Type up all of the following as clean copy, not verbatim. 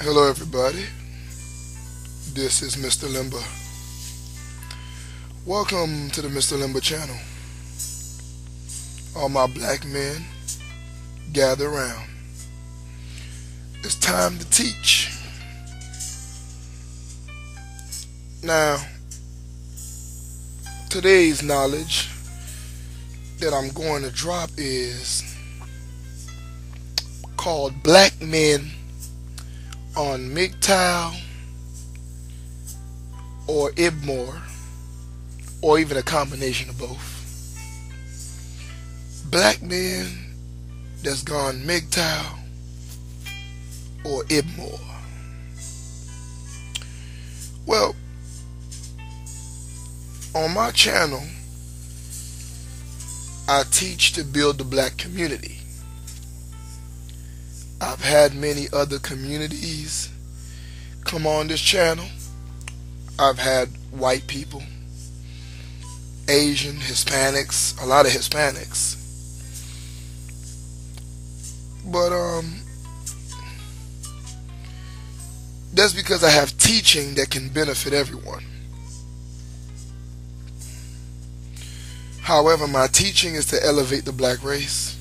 Hello everybody, this is Myster Lemba. Welcome to the Myster Lemba channel. All my black men, gather around. It's time to teach. Now, today's knowledge that I'm going to drop is called Black Men on Mgtow or Ibmor, or even a combination of both. Black men that's gone Mgtow or Ibmor. Well, on my channel, I teach to build the black community. I've had many other communities come on this channel. I've had white people, Asian, Hispanics, a lot of Hispanics. But that's because I have teaching that can benefit everyone. However, my teaching is to elevate the black race.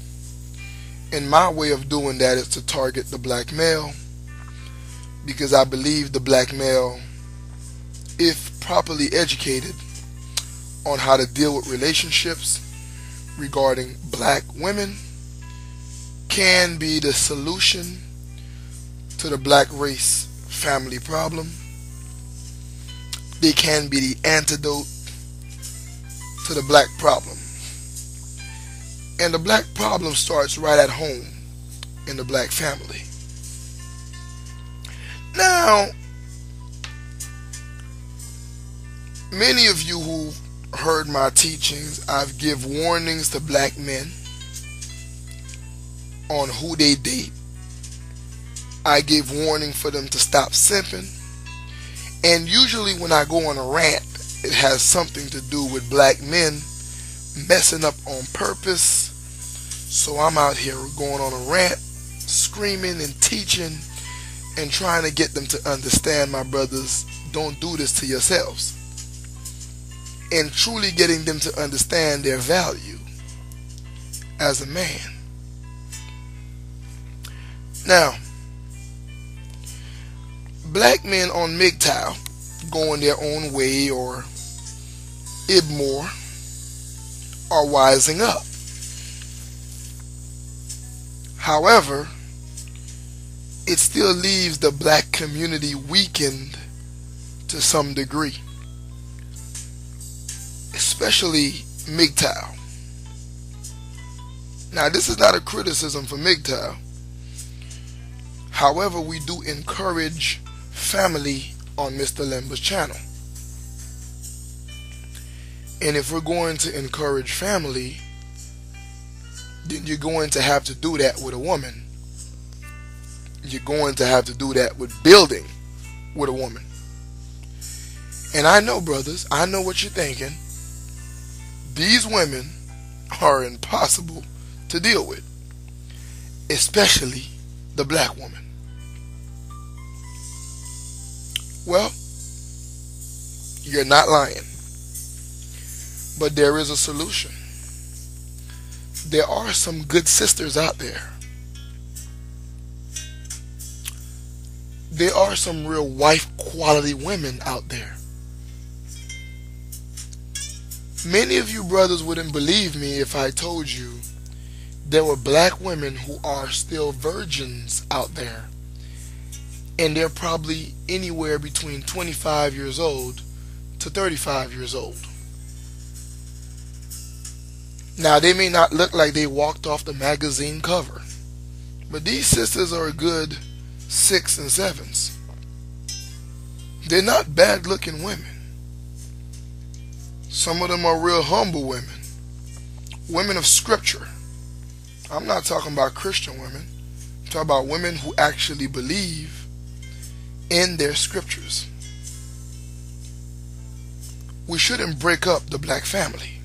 And my way of doing that is to target the black male, because I believe the black male, if properly educated on how to deal with relationships regarding black women, can be the solution to the black race family problem. They can be the antidote to the black problem. And the black problem starts right at home in the black family. Now, many of you who heard my teachings, I've give warnings to black men on who they date. I give warning for them to stop simping. And usually when I go on a rant, it has something to do with black men messing up on purpose. So I'm out here going on a rant, screaming and teaching and trying to get them to understand, my brothers, don't do this to yourselves. And truly getting them to understand their value as a man. Now, black men on Mgtow, going their own way, or Ibmor, are wising up. However, it still leaves the black community weakened to some degree, especially Mgtow. Now, this is not a criticism for Mgtow. However, we do encourage family on Myster Lemba's channel. And if we're going to encourage family, then you're going to have to do that with a woman. You're going to have to do that with building with a woman. And I know, brothers, I know what you're thinking. These women are impossible to deal with, especially the black woman. Well, you're not lying. But there is a solution. There are some good sisters out there. There are some real wife quality women out there. Many of you brothers wouldn't believe me if I told you there were black women who are still virgins out there. And they're probably anywhere between 25 years old to 35 years old. Now, they may not look like they walked off the magazine cover, but these sisters are a good 6 and 7s. They're not bad looking women. Some of them are real humble women. Women of scripture. I'm not talking about Christian women. I'm talking about women who actually believe in their scriptures. We shouldn't break up the black family.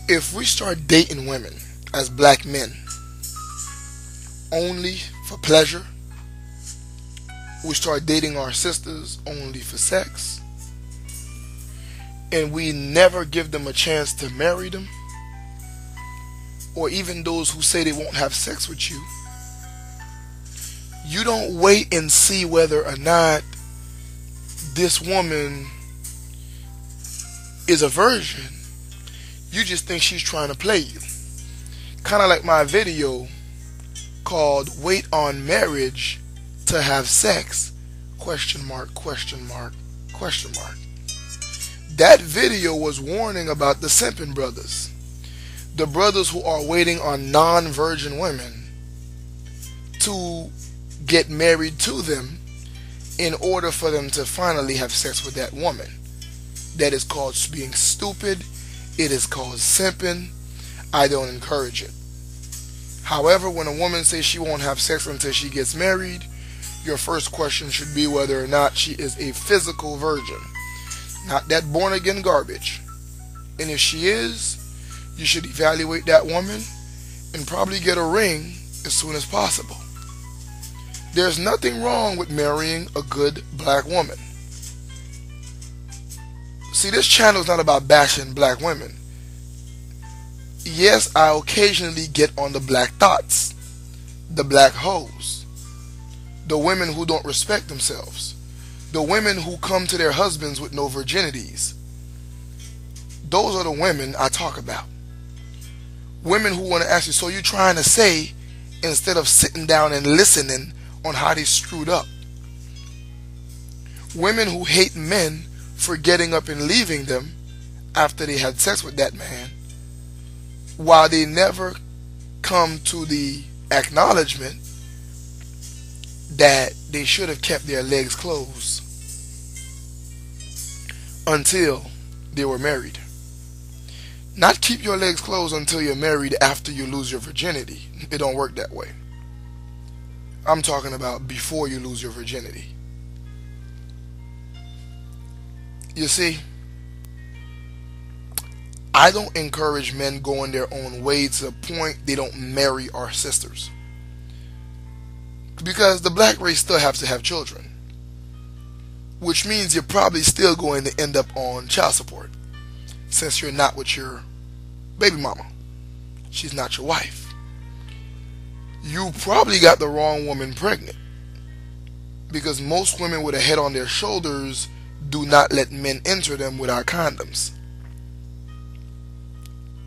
if we start dating women as black men, only for pleasure. We start dating our sisters only for sex. And we never give them a chance to marry them. Or even those who say they won't have sex with you. You don't wait and see whether or not this woman is a virgin. You just think she's trying to play you. Kind of like my video called "Wait on Marriage to Have Sex?" ? That video was warning about the simping brothers. The brothers who are waiting on non-virgin women to get married to them in order for them to finally have sex with that woman. That is called being stupid. It is called simping. I don't encourage it. However, when a woman says she won't have sex until she gets married, your first question should be whether or not she is a physical virgin, not that born again garbage. And if she is, you should evaluate that woman and probably get a ring as soon as possible. There's nothing wrong with marrying a good black woman. See, this channel is not about bashing black women. Yes, I occasionally get on the black thoughts, the black hoes, the women who don't respect themselves, the women who come to their husbands with no virginities. Those are the women I talk about. Women who want to ask you, so you're trying to say, instead of sitting down and listening on how they screwed up. Women who hate men for getting up and leaving them after they had sex with that man, while they never come to the acknowledgement that they should have kept their legs closed until they were married. Not keep your legs closed until you're married after you lose your virginity. It don't work that way. I'm talking about before you lose your virginity. You see, I don't encourage men going their own way to the point they don't marry our sisters. Because the black race still has to have children. Which means you're probably still going to end up on child support. Since you're not with your baby mama. She's not your wife. You probably got the wrong woman pregnant. Because most women with a head on their shoulders do not let men enter them without condoms.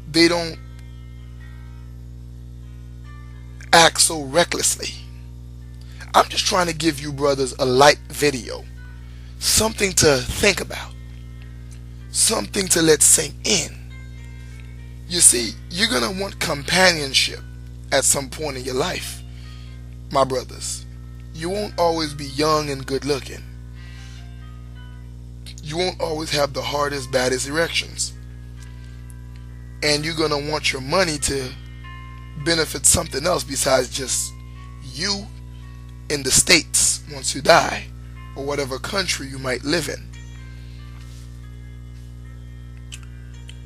They don't act so recklessly. I'm just trying to give you brothers a light video. Something to think about. Something to let sink in. You see, you're going to want companionship at some point in your life, my brothers. You won't always be young and good looking. You won't always have the hardest, baddest erections. And you're going to want your money to benefit something else besides just you in the States once you die, or whatever country you might live in.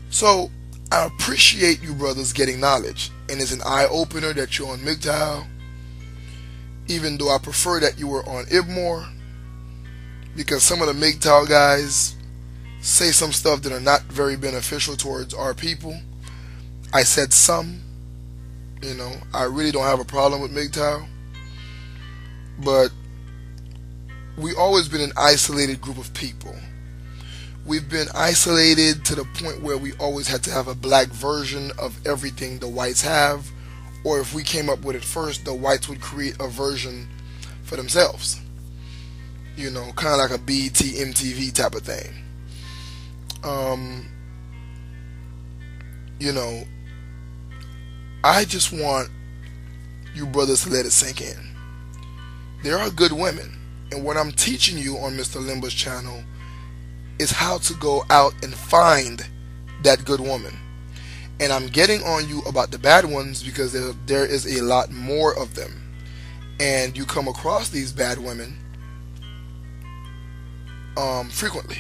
So, I appreciate you brothers getting knowledge, and it's an eye-opener that you're on Mgtow, even though I prefer that you were on Ibmor, because some of the Mgtow guys say some stuff that are not very beneficial towards our people. I said some, I really don't have a problem with Mgtow, but we always been an isolated group of people. We've been isolated to the point where we always had to have a black version of everything the whites have, or if we came up with it first, the whites would create a version for themselves. Kind of like a BET, MTV type of thing. I just want you brothers to let it sink in. There are good women, and what I'm teaching you on Myster Lemba's channel is how to go out and find that good woman. And I'm getting on you about the bad ones because there is a lot more of them. And you come across these bad women frequently.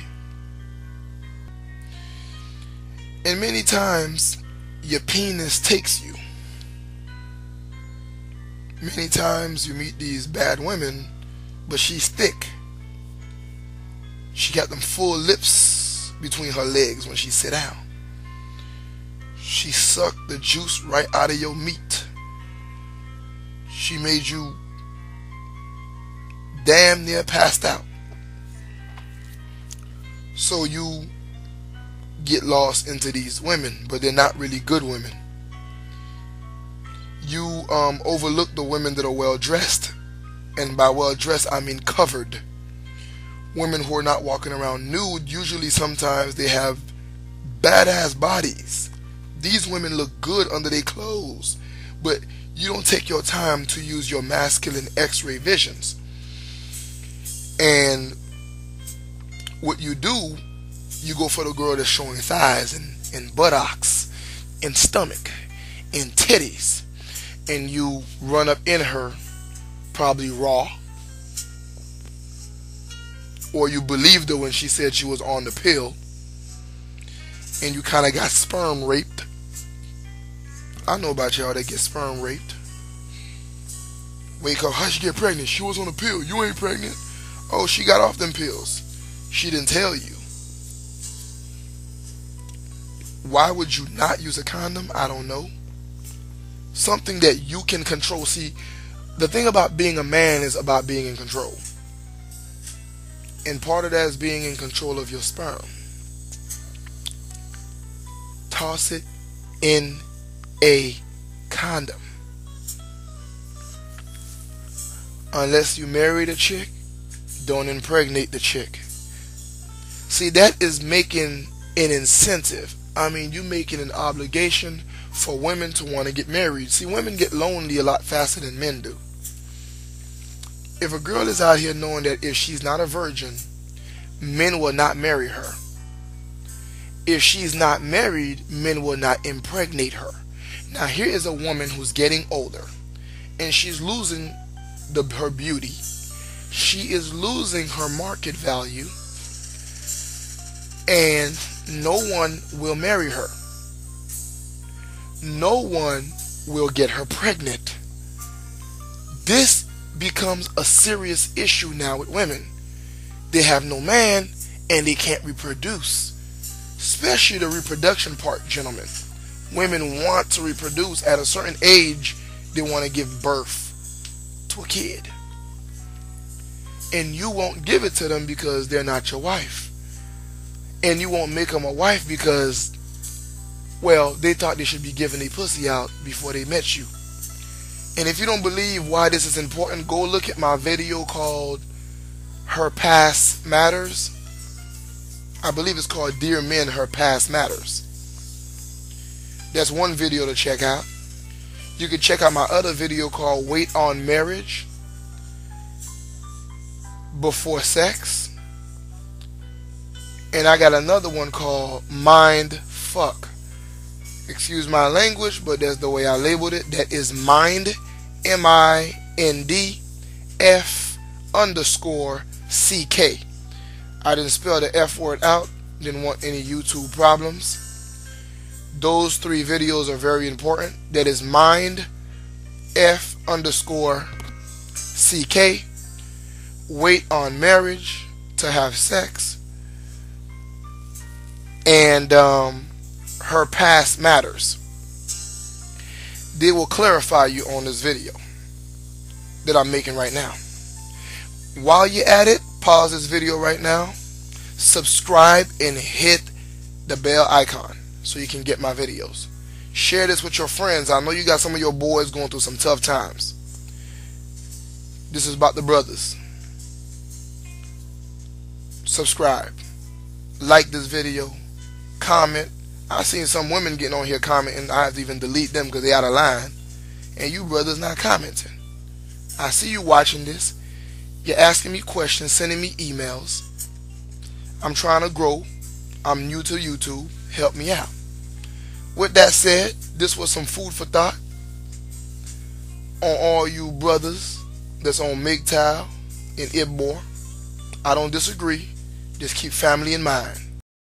And many times your penis takes you. Many times you meet these bad women, but she's thick. She got them full lips between her legs when she sit down. She sucked the juice right out of your meat. She made you damn near passed out. So you get lost into these women, but they're not really good women. You overlook the women that are well dressed, and by well dressed I mean covered. Women who are not walking around nude, usually sometimes they have badass bodies. These women look good under their clothes, but you don't take your time to use your masculine x-ray visions. And what you do, you go for the girl that's showing thighs and buttocks and stomach and titties, and you run up in her, probably raw, or you believed her when she said she was on the pill, and you kind of got sperm raped. I know about y'all that get sperm raped. Wake up, how'd she get pregnant? She was on the pill. You ain't pregnant. Oh, she got off them pills. She didn't tell you. Why would you not use a condom? I don't know. Something that you can control. See, the thing about being a man is about being in control. And part of that is being in control of your sperm. Toss it in a condom. Unless you marry the chick, don't impregnate the chick. See, that is making an incentive. I mean, you making an obligation for women to want to get married. See, women get lonely a lot faster than men do. If a girl is out here knowing that if she's not a virgin, men will not marry her. If she's not married, men will not impregnate her. Now, here is a woman who's getting older, and she's losing her beauty. She is losing her market value, and no one will marry her. No one will get her pregnant. This becomes a serious issue now with women. They have no man and they can't reproduce. Especially the reproduction part, gentlemen. Women want to reproduce. At a certain age, they want to give birth to a kid. And you won't give it to them because they're not your wife. And you won't make them a wife because, well, they thought they should be giving their pussy out before they met you. And if you don't believe why this is important, go look at my video called Her Past Matters. I believe it's called Dear Men, Her Past Matters. That's one video to check out. You can check out my other video called Wait on Marriage Before Sex. And I got another one called Mind Fuck. Excuse my language, but that's the way I labeled it. That is Mind, MIND_F_CK. I didn't spell the F word out. Didn't want any YouTube problems. Those three videos are very important. That is Mind, F_CK. Wait on Marriage to Have Sex. And Her Past Matters. They will clarify you on this video that I'm making right now. While you're at it, pause this video right now, subscribe and hit the bell icon so you can get my videos. Share this with your friends. I know you got some of your boys going through some tough times. This is about the brothers. Subscribe, like this video, comment. I've seen some women getting on here commenting. I have to even delete them because they out of line. And you brothers not commenting. I see you watching this. You're asking me questions, sending me emails. I'm trying to grow. I'm new to YouTube. Help me out. With that said, this was some food for thought on all you brothers that's on Mgtow and Ibmor. I don't disagree. Just keep family in mind.